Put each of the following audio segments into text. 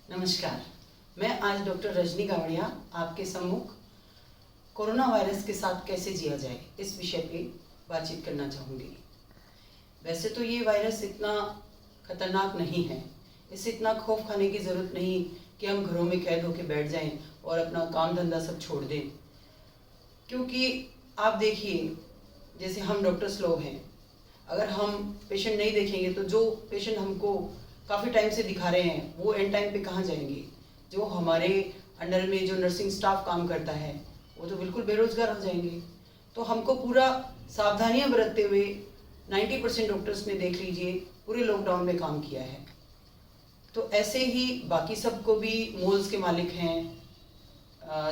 नमस्कार, मैं आज डॉक्टर रजनी गावड़िया आपके सम्मुख कोरोना वायरस के साथ कैसे जिया जाए इस विषय पे बातचीत करना चाहूँगी। वैसे तो ये वायरस इतना खतरनाक नहीं है, इससे इतना खौफ खाने की ज़रूरत नहीं कि हम घरों में कैद होकर बैठ जाएं और अपना काम धंधा सब छोड़ दें। क्योंकि आप देखिए, जैसे हम डॉक्टर्स लोग हैं, अगर हम पेशेंट नहीं देखेंगे तो जो पेशेंट हमको काफ़ी टाइम से दिखा रहे हैं वो एंड टाइम पे कहाँ जाएंगे। जो हमारे अंडर में जो नर्सिंग स्टाफ काम करता है वो तो बिल्कुल बेरोजगार हो जाएंगे। तो हमको पूरा सावधानियां बरतते हुए 90% डॉक्टर्स ने देख लीजिए पूरे लॉकडाउन में काम किया है। तो ऐसे ही बाकी सबको भी, मॉल्स के मालिक हैं,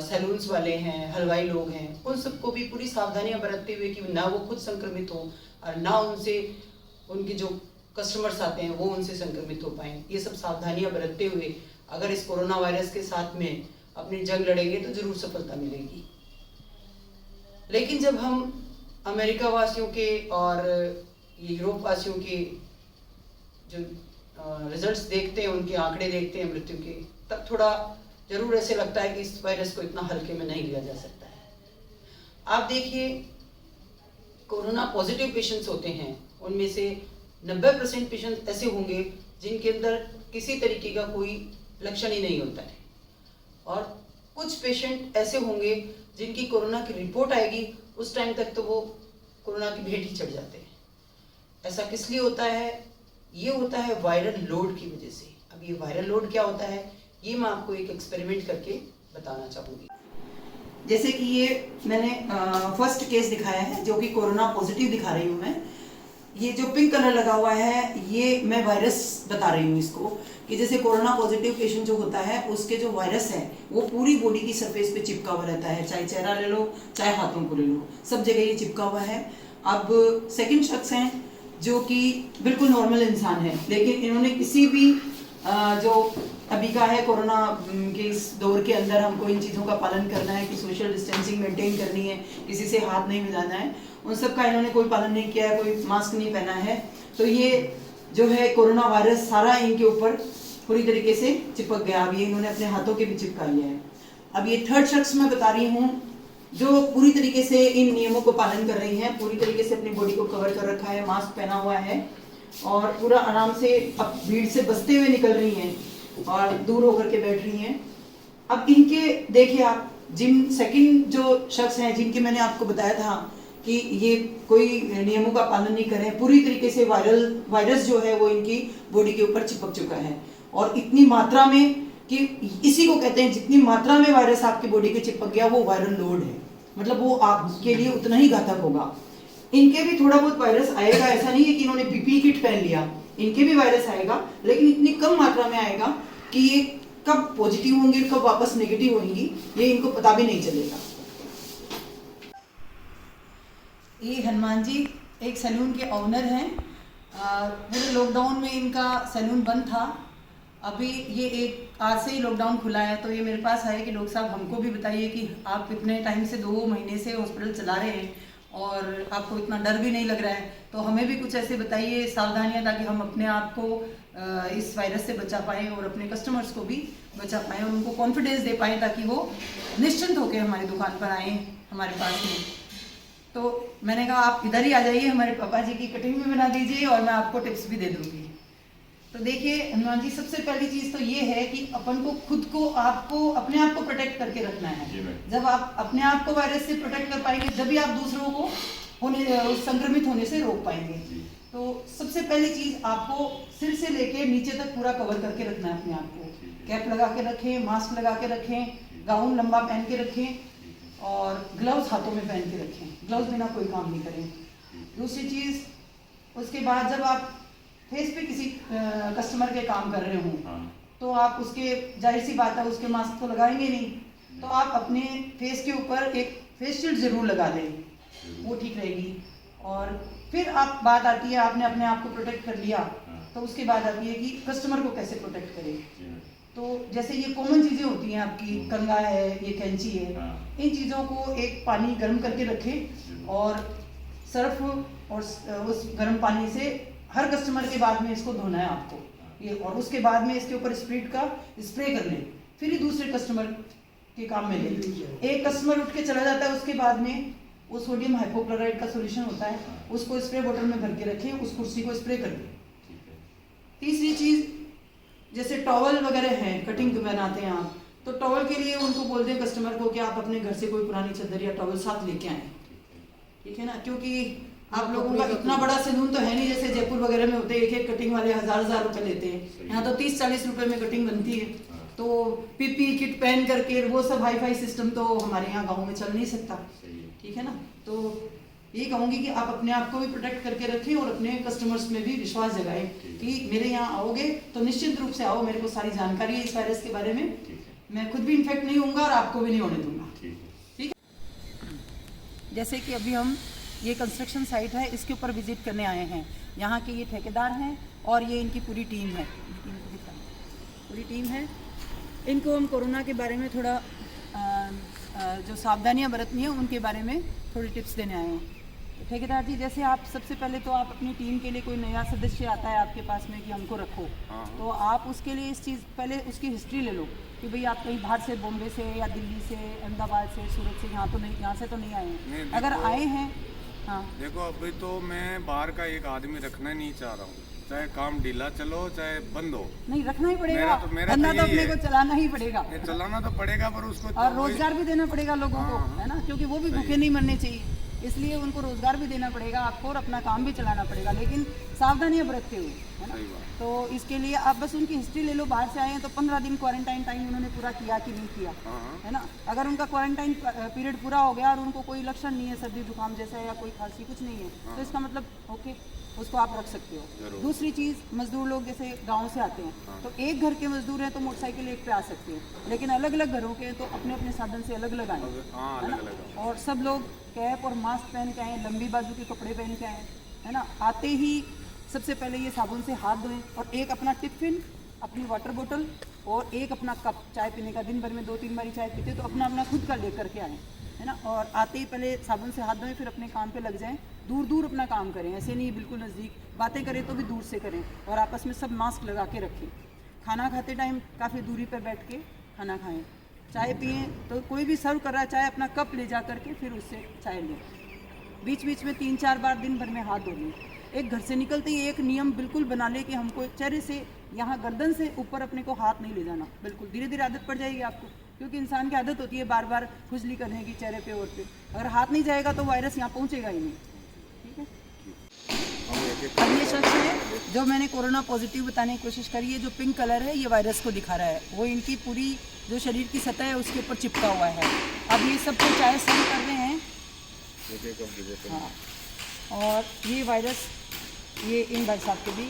सैलून्स वाले हैं, हलवाई लोग हैं, उन सबको भी पूरी सावधानियां बरतते हुए कि ना वो खुद संक्रमित हो और ना उनसे उनके जो कस्टमर्स आते हैं वो उनसे संक्रमित हो पाएँ। ये सब सावधानियां बरतते हुए अगर इस कोरोना वायरस के साथ में अपनी जंग लड़ेंगे तो ज़रूर सफलता मिलेगी। लेकिन जब हम अमेरिका वासियों के और यूरोप वासियों के जो रिजल्ट्स देखते हैं, उनके आंकड़े देखते हैं मृत्यु के, तब थोड़ा ज़रूर ऐसे लगता है कि इस वायरस को इतना हल्के में नहीं लिया जा सकता है। आप देखिए, कोरोना पॉजिटिव पेशेंट्स होते हैं, उनमें से 90% पेशेंट ऐसे होंगे जिनके अंदर किसी तरीके का कोई लक्षण ही नहीं होता है, और कुछ पेशेंट ऐसे होंगे जिनकी कोरोना की रिपोर्ट आएगी उस टाइम तक तो वो कोरोना की भेंट ही चढ़ जाते हैं। ऐसा किस लिए होता है? ये होता है वायरल लोड की वजह से। अब ये वायरल लोड क्या होता है ये मैं आपको एक एक्सपेरिमेंट करके बताना चाहूँगी। जैसे कि ये मैंने फर्स्ट केस दिखाया है जो कि कोरोना पॉजिटिव दिखा रही हूँ मैं। ये जो पिंक कलर लगा हुआ है ये मैं वायरस बता रही हूँ इसको, कि जैसे कोरोना पॉजिटिव पेशेंट जो होता है उसके जो वायरस है वो पूरी बॉडी की सरफेस पे चिपका हुआ रहता है, चाहे चेहरा ले लो चाहे हाथों को ले लो, सब जगह ये चिपका हुआ है। अब सेकंड शख्स हैं जो कि बिल्कुल नॉर्मल इंसान है, लेकिन इन्होंने किसी भी जो अभी का है कोरोना के इस दौर के अंदर हमको इन चीज़ों का पालन करना है कि सोशल डिस्टेंसिंग मेंटेन करनी है, किसी से हाथ नहीं मिलाना है, उन सब का इन्होंने कोई पालन नहीं किया है, कोई मास्क नहीं पहना है। तो ये जो है कोरोना वायरस सारा इनके ऊपर पूरी तरीके से चिपक गया। अब ये इन्होंने अपने हाथों के भी चिपका लिया है। अब ये थर्ड शख्स मैं बता रही हूँ जो पूरी तरीके से इन नियमों को पालन कर रही है, पूरी तरीके से अपनी बॉडी को कवर कर रखा है, मास्क पहना हुआ है और पूरा आराम से अब भीड़ से बचते हुए निकल रही हैं और दूर होकर के बैठ रही हैं। अब इनके देखिए आप, जिन सेकंड जो शख्स हैं जिनके मैंने आपको बताया था कि ये कोई नियमों का पालन नहीं कर रहे हैं, पूरी तरीके से वायरस जो है वो इनकी बॉडी के ऊपर चिपक चुका है और इतनी मात्रा में कि इसी को कहते हैं जितनी मात्रा में वायरस आपकी बॉडी के चिपक गया वो वायरल लोड है, मतलब वो आपके लिए उतना ही घातक होगा। इनके भी थोड़ा बहुत वायरस आएगा, ऐसा नहीं है कि इन्होंने पीपीई किट पहन लिया, इनके भी वायरस आएगा लेकिन इतनी कम मात्रा में आएगा कि ये कब पॉजिटिव होंगे कब वापस नेगेटिव होंगी ये इनको पता भी नहीं चलेगा। ये हनुमान जी एक सैलून के ओनर हैं। पूरे लॉकडाउन में इनका सैलून बंद था, अभी ये एक आज से ही लॉकडाउन खुला है। तो ये मेरे पास आए कि डॉक्टर साहब हमको भी बताइए कि आप इतने टाइम से 2 महीने से हॉस्पिटल चला रहे हैं और आपको इतना डर भी नहीं लग रहा है, तो हमें भी कुछ ऐसे बताइए सावधानियां ताकि हम अपने आप को इस वायरस से बचा पाएँ और अपने कस्टमर्स को भी बचा पाएँ और उनको कॉन्फिडेंस दे पाएँ ताकि वो निश्चिंत होकर हमारी दुकान पर आएँ हमारे पास में। तो मैंने कहा आप इधर ही आ जाइए, हमारे पापा जी की कटिंग भी बना दीजिए और मैं आपको टिप्स भी दे दूँगी। तो देखिए हनुमान जी, सबसे पहली चीज़ तो ये है कि अपन को खुद को आपको अपने आप को प्रोटेक्ट करके रखना है। जब आप अपने आप को वायरस से प्रोटेक्ट कर पाएंगे जब भी आप दूसरों को संक्रमित होने से रोक पाएंगे। तो सबसे पहली चीज़ आपको सिर से लेके नीचे तक पूरा कवर करके रखना है अपने आप को। कैप लगा के रखें, मास्क लगा के रखें, गाउन लंबा पहन के रखें और ग्लव्स हाथों में पहन के रखें, ग्लव्स बिना कोई काम नहीं करें। दूसरी चीज़, उसके बाद जब आप फेस पे किसी कस्टमर के काम कर रहे हो तो आप उसके, जाहिर सी बात है उसके मास्क तो लगाएंगे नहीं, तो आप अपने फेस के ऊपर एक फेस शील्ड जरूर लगा दें, वो ठीक रहेगी। और फिर आप बात आती है, आपने अपने आप को प्रोटेक्ट कर लिया तो उसके बाद आती है कि कस्टमर को कैसे प्रोटेक्ट करें। तो जैसे ये कॉमन चीज़ें होती हैं आपकी, कंघा है, ये कैंची है, इन चीज़ों को एक पानी गर्म करके रखें और सर्फ और उस गर्म पानी से हर कस्टमर के बाद में इसको धोना है आपको। ये, और उसके बाद में इसके ऊपर स्प्रिट का स्प्रे कर लें, फिर ही दूसरे कस्टमर के काम में लें। एक कस्टमर उठ के चला जाता है, उसके बाद में वो सोडियम हाइपोक्लोराइड का सॉल्यूशन होता है, उसको स्प्रे बोतल में भर के रखें, उस कुर्सी को स्प्रे कर दें। तीसरी चीज़, जैसे टॉवल वगैरह हैं, कटिंग बनाते हैं आप, तो टॉवल के लिए उनको बोल दें कस्टमर को कि आप अपने घर से कोई पुरानी चादर या टॉवल साथ लेके आएँ, ठीक है ना, क्योंकि आप लोगों का इतना बड़ा सैलून तो है नहीं जैसे जयपुर वगैरह में होते हैं, एक कटिंग वाले हजार रुपए लेते हैं, यहाँ तो 30-40 रुपए में कटिंग बनती है। तो पीपी किट पहन करके वो सब हाई फाई सिस्टम तो हमारे यहाँ गाँव में चल नहीं सकता, ठीक है ना। तो ये कहूँगी कि आप अपने आप को भी प्रोटेक्ट करके रखें और अपने कस्टमर्स में भी विश्वास जगाएं कि मेरे यहाँ आओगे तो निश्चित रूप से आओ, मेरे को सारी जानकारी है इस वायरस के बारे में, मैं खुद भी इन्फेक्ट नहीं होऊंगा और आपको भी नहीं होने दूंगा, ठीक है। जैसे कि अभी हम ये कंस्ट्रक्शन साइट है, इसके ऊपर विजिट करने आए हैं। यहाँ के ये ठेकेदार हैं और ये इनकी पूरी टीम है, इनको हम कोरोना के बारे में थोड़ा जो सावधानियाँ बरतनी है उनके बारे में थोड़ी टिप्स देने आए हैं। ठेकेदार जी, जैसे आप सबसे पहले तो आप अपनी टीम के लिए कोई नया सदस्य आता है आपके पास में कि हमको रखो, तो आप उसके लिए इस चीज़ पहले उसकी हिस्ट्री ले लो कि भाई आप कहीं बाहर से, बॉम्बे से या दिल्ली से, अहमदाबाद से, सूरत से, यहाँ से तो नहीं आए हैं। अगर आए हैं, हाँ देखो, अभी तो मैं बाहर का एक आदमी रखना नहीं चाह रहा हूँ, चाहे काम ढीला चलो चाहे बंद हो, नहीं रखना ही पड़ेगा, मेरा धंधा तो अपने को चलाना ही पड़ेगा, चलाना तो पड़ेगा, पर उसको और रोजगार भी देना पड़ेगा लोगों को, है ना, क्योंकि वो भी भूखे नहीं मरने चाहिए, इसलिए उनको रोजगार भी देना पड़ेगा आपको और अपना काम भी चलाना पड़ेगा, लेकिन सावधानियां बरतते हुए, है ना। तो इसके लिए आप बस उनकी हिस्ट्री ले लो, बाहर से आए हैं तो 15 दिन क्वारंटाइन टाइम उन्होंने पूरा किया कि नहीं किया, है ना। अगर उनका क्वारंटाइन पीरियड पूरा हो गया और उनको कोई लक्षण नहीं है, सर्दी जुकाम जैसा या कोई खांसी कुछ नहीं है, तो इसका मतलब ओके, उसको आप रख सकते हो। दूसरी चीज़, मजदूर लोग जैसे गांव से आते हैं, तो एक घर के मजदूर हैं तो मोटरसाइकिल एक पे आ सकते हैं, लेकिन अलग अलग घरों के तो अपने अपने साधन से अलग अलग आए, है ना। और सब लोग कैप और मास्क पहन के आए, लंबी बाजू के कपड़े पहन के आए, है ना। आते ही सबसे पहले ये साबुन से हाथ धोएं और एक अपना टिफिन, अपनी वाटर बोतल और एक अपना कप, चाय पीने का, दिन भर में 2-3 बारी चाय पीते तो अपना खुद का लेकर के आएँ, है ना। और आते ही पहले साबुन से हाथ धोएं, फिर अपने काम पे लग जाएं, दूर दूर अपना काम करें, ऐसे नहीं बिल्कुल नज़दीक, बातें करें तो भी दूर से करें, और आपस में सब मास्क लगा के रखें। खाना खाते टाइम काफ़ी दूरी पर बैठ के खाना खाएं, चाय पिएं तो कोई भी सर्व कर रहा है चाय, अपना कप ले जा करके फिर उससे चाय लें। बीच बीच में 3-4 बार दिन भर में हाथ धो लें। एक घर से निकलते ही एक नियम बिल्कुल बना ले कि हमको चेहरे से, यहाँ गर्दन से ऊपर अपने को हाथ नहीं ले जाना, बिल्कुल। धीरे धीरे आदत पड़ जाएगी आपको, क्योंकि इंसान की आदत होती है बार बार खुजली करने की चेहरे पे और पे। अगर हाथ नहीं जाएगा तो वायरस यहाँ पहुँचेगा ही नहीं, ठीक है। अब ये शख्स है जो मैंने कोरोना पॉजिटिव बताने की कोशिश करी है, जो पिंक कलर है ये वायरस को दिखा रहा है, वो इनकी पूरी जो शरीर की सतह है उसके ऊपर चिपका हुआ है। अब ये सब कुछ चाय सर्व कर रहे हैं, हाँ, और ये वायरस ये इन भाई साहब को भी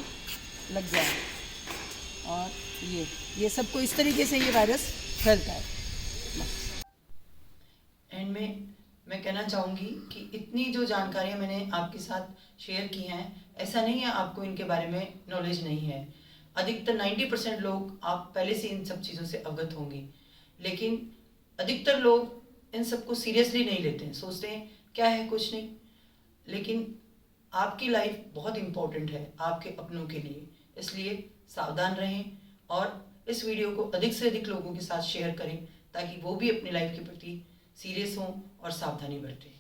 लग जाए, और ये सबको इस तरीके से ये वायरस फैलता है। एंड में मैं कहना चाहूँगी कि इतनी जो जानकारियाँ मैंने आपके साथ शेयर की हैं, ऐसा नहीं है आपको इनके बारे में नॉलेज नहीं है। अधिकतर 90% लोग आप पहले से इन सब चीज़ों से अवगत होंगे, लेकिन अधिकतर लोग इन सबको सीरियसली नहीं लेते हैं, सोचते हैं क्या है, कुछ नहीं। लेकिन आपकी लाइफ बहुत इम्पोर्टेंट है आपके अपनों के लिए, इसलिए सावधान रहें और इस वीडियो को अधिक से अधिक लोगों के साथ शेयर करें ताकि वो भी अपनी लाइफ के प्रति सीरियस हों और सावधानी बरतें।